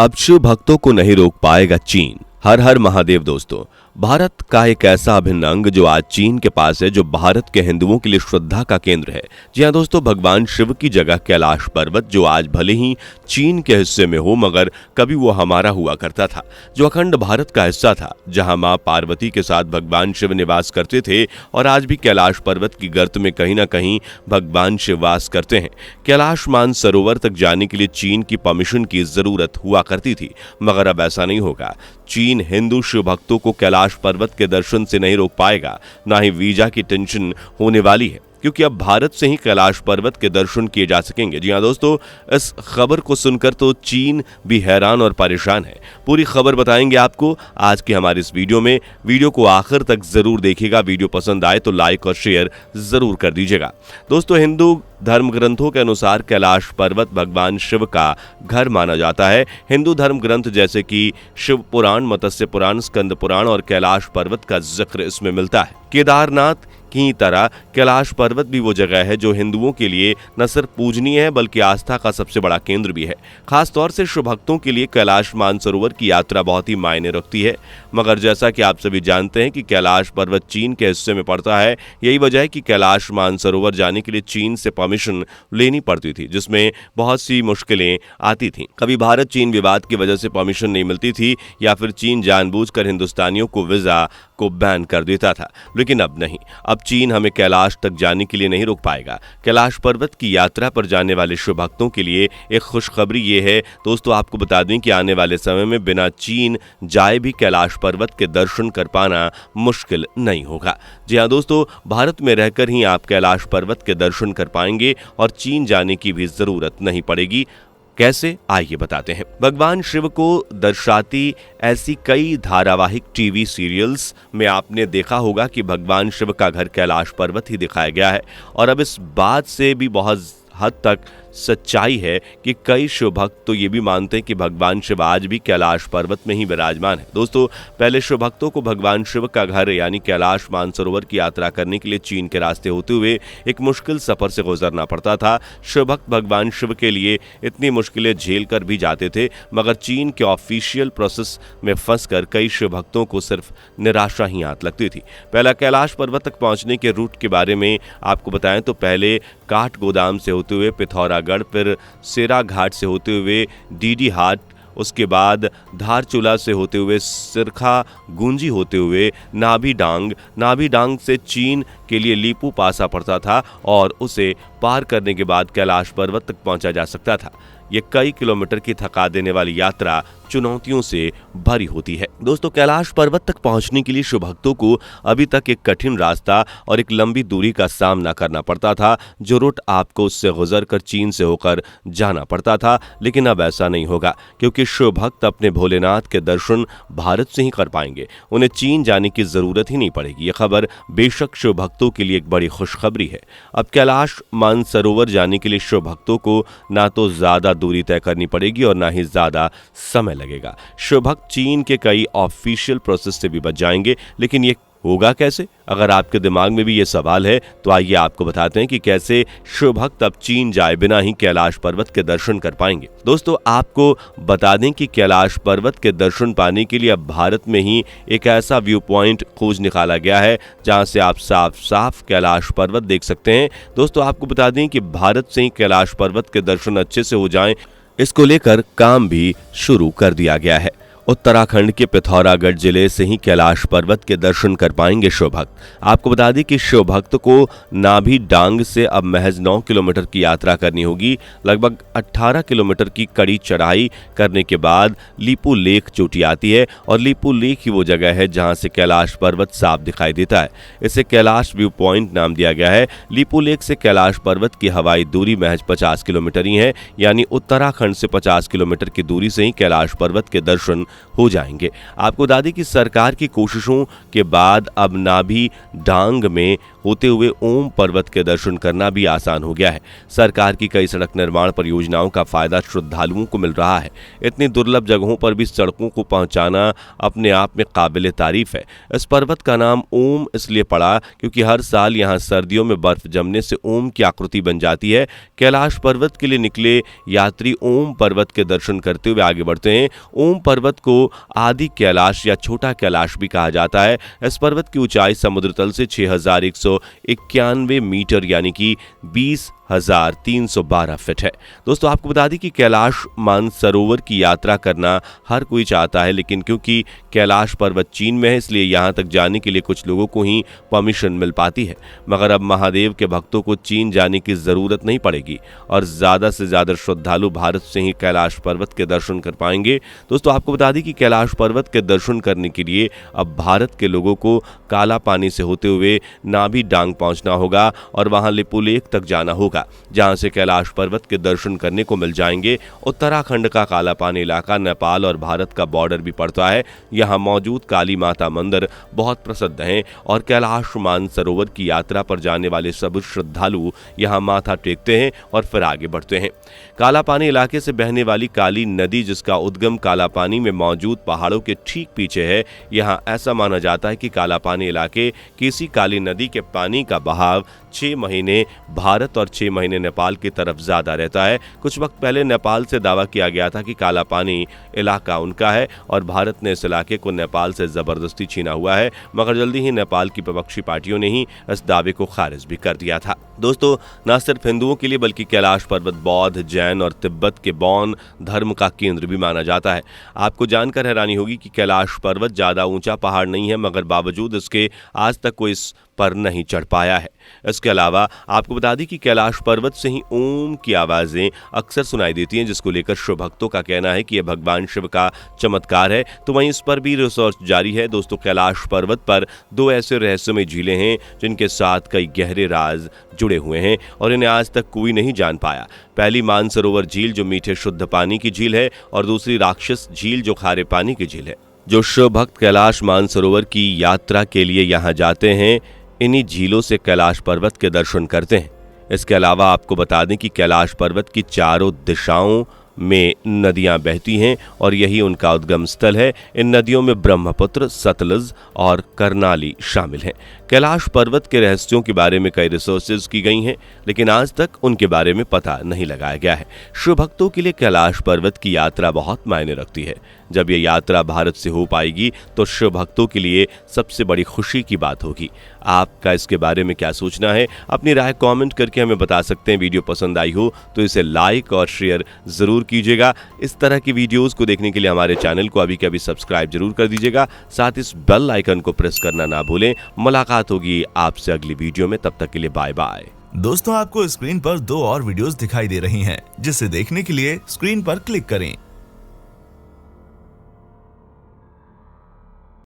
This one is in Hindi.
अब शिव भक्तों को नहीं रोक पाएगा चीन। हर हर महादेव। दोस्तों, भारत का एक ऐसा अभिन्न अंग जो आज चीन के पास है, जो भारत के हिंदुओं के लिए श्रद्धा का केंद्र है। जी हां दोस्तों, भगवान शिव की जगह कैलाश पर्वत, जो आज भले ही चीन के हिस्से में हो मगर कभी वो हमारा हुआ करता था, जो अखंड भारत का हिस्सा था, जहां मां पार्वती के साथ भगवान शिव निवास करते थे। और आज भी कैलाश पर्वत की गर्त में कहीं ना कहीं भगवान शिव वास करते हैं। कैलाश मानसरोवर तक जाने के लिए चीन की परमिशन की जरूरत हुआ करती थी, मगर अब ऐसा नहीं होगा। चीन हिंदू शिव भक्तों को कैलाश पर्वत के दर्शन से नहीं रोक पाएगा, ना ही वीजा की टेंशन होने वाली है, क्योंकि अब भारत से ही कैलाश पर्वत के दर्शन किए जा सकेंगे। जी हां दोस्तों, इस खबर को सुनकर तो चीन भी हैरान और परेशान है। पूरी खबर बताएंगे आपको आज की हमारी इस वीडियो में। वीडियो को आखिर तक जरूर देखिएगा। वीडियो पसंद आए तो लाइक और शेयर जरूर कर दीजिएगा। दोस्तों, हिंदू धर्म ग्रंथों के अनुसार कैलाश पर्वत भगवान शिव का घर माना जाता है। हिंदू धर्म ग्रंथ जैसे कि शिव पुराण, मत्स्य पुराण, स्कंद पुराण और कैलाश पर्वत का जिक्र इसमें मिलता है। केदारनाथ की तरह कैलाश पर्वत भी वो जगह है जो हिंदुओं के लिए न सिर्फ पूजनीय है बल्कि आस्था का सबसे बड़ा केंद्र भी है। खास तौर से शिव भक्तों के लिए कैलाश मानसरोवर की यात्रा बहुत ही मायने रखती है। मगर जैसा कि आप सभी जानते हैं कि कैलाश पर्वत चीन के हिस्से में पड़ता है। यही वजह है कि कैलाश मानसरोवर जाने के लिए चीन से परमिशन लेनी पड़ती थी, जिसमें बहुत सी मुश्किलें आती थीं। कभी भारत चीन विवाद की वजह से परमिशन नहीं मिलती थी, या फिर चीन जानबूझकर हिंदुस्तानियों को वीजा को बैन कर देता था। लेकिन अब नहीं, अब चीन हमें कैलाश तक जाने के लिए नहीं रोक पाएगा। कैलाश पर्वत की यात्रा पर जाने वाले शिव भक्तों के लिए एक खुशखबरी ये है दोस्तों, आपको बता दें कि आने वाले समय में बिना चीन जाए भी कैलाश पर्वत के दर्शन कर पाना मुश्किल नहीं होगा। जी हां दोस्तों, भारत में रहकर ही आप कैलाश पर्वत के दर्शन कर पाएंगे और चीन जाने की भी जरूरत नहीं पड़ेगी। कैसे, आइए बताते हैं। भगवान शिव को दर्शाती ऐसी कई धारावाहिक टीवी सीरियल्स में आपने देखा होगा कि भगवान शिव का घर कैलाश पर्वत ही दिखाया गया है। और अब इस बात से भी बहुत हद तक सच्चाई है कि कई शिव भक्त तो ये भी मानते हैं कि भगवान शिव आज भी कैलाश पर्वत में ही विराजमान है। दोस्तों, पहले शिव भक्तों को भगवान शिव का घर यानी कैलाश मानसरोवर की यात्रा करने के लिए चीन के रास्ते होते हुए एक मुश्किल सफर से गुजरना पड़ता था। शिव भक्त भगवान शिव के लिए इतनी मुश्किलें झेल कर भी जाते थे, मगर चीन के ऑफिशियल प्रोसेस में फंसकर कई शिव भक्तों को सिर्फ निराशा ही हाथ लगती थी। पहला कैलाश पर्वत तक पहुंचने के रूट के बारे में आपको बताएं तो पहले काठ गोदाम से होते हुए पिथौरागढ़, फिर सेरा घाट से होते हुए डीडी हाट, उसके बाद धारचूला से होते हुए सिरखा गुंजी होते हुए नाभी डांग से चीन के लिए लीपू पासा पड़ता था और उसे पार करने के बाद कैलाश पर्वत तक पहुंचा जा सकता था। ये कई किलोमीटर की थका देने वाली यात्रा चुनौतियों से भरी होती है। दोस्तों, कैलाश पर्वत तक पहुंचने के लिए शिव भक्तों को अभी तक एक कठिन रास्ता और एक लंबी दूरी का सामना करना पड़ता था, जो रूट आपको उससे गुजरकर चीन से होकर जाना पड़ता था। लेकिन अब ऐसा नहीं होगा, क्योंकि शिव भक्त अपने भोलेनाथ के दर्शन भारत से ही कर पाएंगे। उन्हें चीन जाने की जरूरत ही नहीं पड़ेगी। ये खबर बेशक शिव भक्तों के लिए एक बड़ी खुशखबरी है। अब कैलाश मानसरोवर जाने के लिए शिव भक्तों को ना तो ज्यादा दूरी तय करनी पड़ेगी और ना ही ज्यादा समय लगेगा। शिव भक्त चीन के कई ऑफिशियल प्रोसेस से भी बच जाएंगे। लेकिन ये होगा कैसे? अगर आपके दिमाग में भी ये सवाल है तो आइए आपको बताते हैं कि कैसे शिव भक्त अब चीन जाए बिना ही कैलाश पर्वत के दर्शन कर पाएंगे। दोस्तों, आपको बता दें कि कैलाश पर्वत के दर्शन पाने के लिए अब भारत में ही एक ऐसा व्यू पॉइंट खोज निकाला गया है जहां से आप साफ साफ कैलाश पर्वत देख सकते हैं। दोस्तों, आपको बता दें कि भारत से ही कैलाश पर्वत के दर्शन अच्छे से हो जाएं, इसको लेकर काम भी शुरू कर दिया गया है। उत्तराखंड के पिथौरागढ़ जिले से ही कैलाश पर्वत के दर्शन कर पाएंगे शिव भक्त। आपको बता दें कि शिव भक्त को नाभी डांग से अब महज 9 किलोमीटर की यात्रा करनी होगी। लगभग 18 किलोमीटर की कड़ी चढ़ाई करने के बाद लीपू लेक चोटी आती है, और लीपू लेक ही वो जगह है जहां से कैलाश पर्वत साफ दिखाई देता है। इसे कैलाश व्यू पॉइंट नाम दिया गया है। लीपू लेक से कैलाश पर्वत की हवाई दूरी महज 50 किलोमीटर ही है, यानी उत्तराखंड से 50 किलोमीटर की दूरी से ही कैलाश पर्वत के दर्शन हो जाएंगे। आपको बता दें कि सरकार की कोशिशों के बाद अब नाभि डांग में होते हुए ओम पर्वत के दर्शन करना भी आसान हो गया है। सरकार की कई सड़क निर्माण परियोजनाओं का फायदा श्रद्धालुओं को मिल रहा है। इतनी दुर्लभ जगहों पर भी सड़कों को पहुंचाना अपने आप में काबिले तारीफ है। इस पर्वत का नाम ओम इसलिए पड़ा क्योंकि हर साल यहाँ सर्दियों में बर्फ जमने से ओम की आकृति बन जाती है। कैलाश पर्वत के लिए निकले यात्री ओम पर्वत के दर्शन करते हुए आगे बढ़ते हैं। ओम पर्वत को आदि कैलाश या छोटा कैलाश भी कहा जाता है। इस पर्वत की ऊंचाई समुद्र तल से 6191 मीटर यानी कि 20,312 फीट है। दोस्तों आपको बता दें कि कैलाश मानसरोवर की यात्रा करना हर कोई चाहता है, लेकिन क्योंकि कैलाश पर्वत चीन में है इसलिए यहां तक जाने के लिए कुछ लोगों को ही परमिशन मिल पाती है। मगर अब महादेव के भक्तों को चीन जाने की जरूरत नहीं पड़ेगी और ज्यादा से ज्यादा श्रद्धालु भारत से ही कैलाश पर्वत के दर्शन कर पाएंगे। दोस्तों आपको बता दें कि कैलाश पर्वत के दर्शन करने के लिए अब भारत के लोगों को काला पानी से होते हुए नाभि डांग पहुंचना होगा और वहां लिपुलेख तक जाना होगा, जहां से कैलाश पर्वत के दर्शन करने को मिल जाएंगे। उत्तराखंड का काला पानी इलाका नेपाल और भारत का बॉर्डर भी पड़ता है। यहां मौजूद काली माता मंदिर बहुत प्रसिद्ध हैं और कैलाश मानसरोवर की यात्रा पर जाने वाले सभी श्रद्धालु यहां माथा टेकते हैं और फिर आगे बढ़ते हैं। काला पानी इलाके से बहने वाली काली नदी, जिसका उद्गम काला पानी में मौजूद पहाड़ों के ठीक पीछे है, यहां ऐसा माना जाता है कि काला पानी इलाके की इसी काली नदी के पानी का बहाव 6 महीने भारत और 6 महीने नेपाल की तरफ ज्यादा रहता है। कुछ वक्त पहले नेपाल से दावा किया गया था कि काला पानी इलाका उनका है और भारत ने इस इलाके को नेपाल से जबरदस्ती छीना हुआ है, मगर जल्दी ही नेपाल की विपक्षी पार्टियों ने ही इस दावे को खारिज भी कर दिया था। दोस्तों न सिर्फ हिंदुओं के लिए बल्कि कैलाश पर्वत बौद्ध, जैन और तिब्बत के बौद्ध धर्म का केंद्र भी माना जाता है। आपको जानकर हैरानी होगी कि कैलाश पर्वत ज्यादा ऊंचा पहाड़ नहीं है, मगर बावजूद इसके आज तक कोई इस पर नहीं चढ़ पाया है। इसके अलावा आपको बता दें कि कैलाश पर्वत से ही ओम की आवाजें अक्सर सुनाई देती हैं, जिसको लेकर शिव भक्तों का कहना है कि यह भगवान शिव का चमत्कार है। तो वहीं इस पर भी रिसर्च जारी है। दोस्तों कैलाश पर्वत पर 2 ऐसे रहस्यमय झीलें हैं जिनके साथ कई गहरे राज जुड़े हुए हैं और इन्हें आज तक कोई नहीं जान पाया। पहली मानसरोवर झील जो मीठे शुद्ध पानी की झील है और दूसरी राक्षस झील जो खारे पानी की झील है। जो शिव भक्त कैलाश मानसरोवर की यात्रा के लिए यहाँ जाते हैं, इन्हीं झीलों से कैलाश पर्वत के दर्शन करते हैं। इसके अलावा आपको बता दें कि कैलाश पर्वत की चारों दिशाओं में नदियां बहती हैं और यही उनका उद्गम स्थल है। इन नदियों में ब्रह्मपुत्र, सतलुज और करनाली शामिल हैं। कैलाश पर्वत के रहस्यों के बारे में कई रिसर्चेस की गई हैं, लेकिन आज तक उनके बारे में पता नहीं लगाया गया है। शिव भक्तों के लिए कैलाश पर्वत की यात्रा बहुत मायने रखती है। जब ये यात्रा भारत से हो पाएगी तो शिव भक्तों के लिए सबसे बड़ी खुशी की बात होगी। आपका इसके बारे में क्या सोचना है? अपनी राय कमेंट करके हमें बता सकते हैं। वीडियो पसंद आई हो तो इसे लाइक और शेयर जरूर कीजिएगा। इस तरह की वीडियोस को देखने के लिए हमारे चैनल को अभी के अभी सब्सक्राइब जरूर कर दीजिएगा। साथ इस बेल आइकन को प्रेस करना ना भूलें। मुलाकात होगी आपसे अगली वीडियो में, तब तक के लिए बाय बाय। दोस्तों आपको स्क्रीन पर 2 और वीडियोस दिखाई दे रही हैं, जिसे देखने के लिए स्क्रीन पर क्लिक करें।